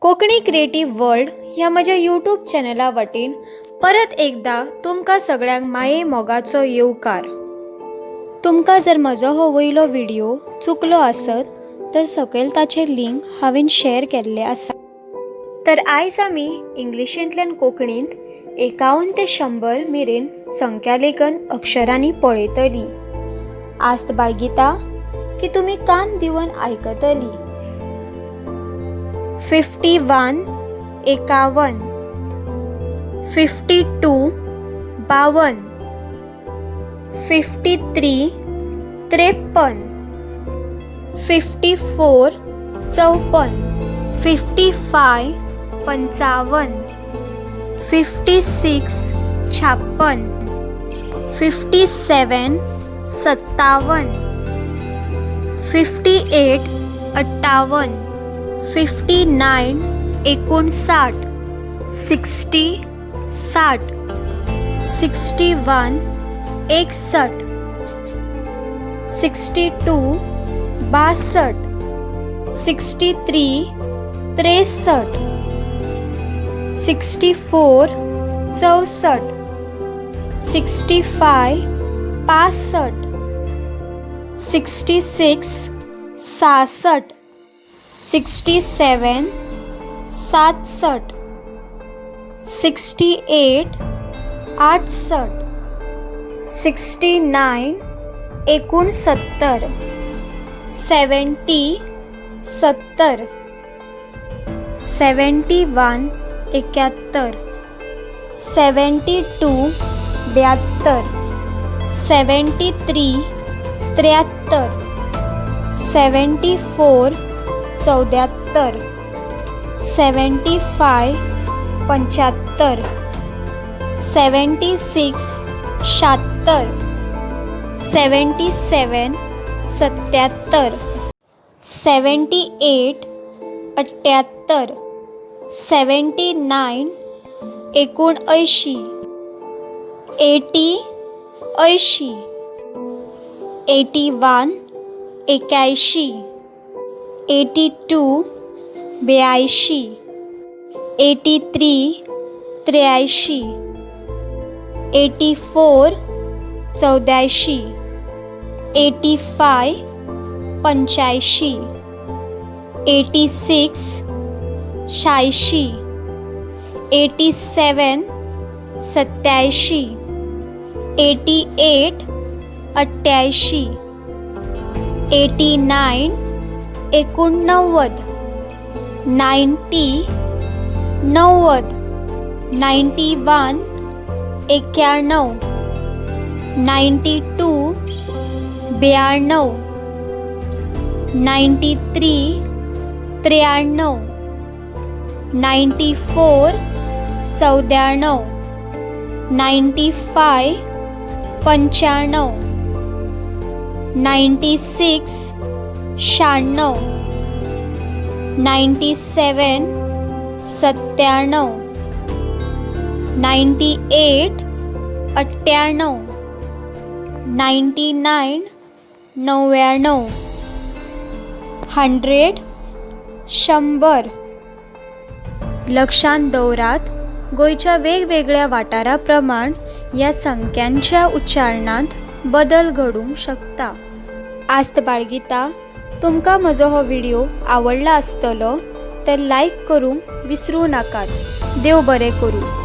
Konkani creative world ह्या म्हज्या YouTube चॅनला वटेन परत एकदा तुमकां सगळ्यांक माये मोगाचो येवकार। तुमकां जर म्हजो हो वयलो व्हिडिओ चुकलो आसत तर सकयल ताचें लिंक हांवें शेअर केल्लें आसा। तर आयज आमी इंग्लिशींतल्यान कोंकणींत 51 ते 100 मेरेन संख्यालेखन अक्षरांनी पळयतलीं। आस्त बाळगिता की तुमी कान दिवन आयकतलीं। 51 51, 52 52, 53 53, 54 54, 55 55, 56 56, 57 57, 58 58, 59 59, 60 60, 61 61, 62 62, 63 63, 64 64, 65 65, 66 66, 67 67, 68 68, 69 69, 70 70, 71 71, 72 72, 73 73, 74 74, 75 75, 76 76, 77 77, 78 78, 79 79, 80 80, 81 81, 82 82, 83 83, 84 84, 85 85, 86 86, 87 87, 88 88, 89 89, 90 90, 91 91, 92 92, 93 93, 94 94, 95 95, 96 96, 97 97, 98 98, 99 99, 100 100। लक्षांत दवरात, गोंयच्या वेगवेगळ्या वाठारा प्रमाण ह्या संख्यांच्या उच्चारणांत बदल घडूंक शकता। आस्त बाळगिता तुमकां म्हजो हो व्हिडिओ आवडला आसतलो तर लायक करूंक विसरूं नाकात। देव बरें करूं।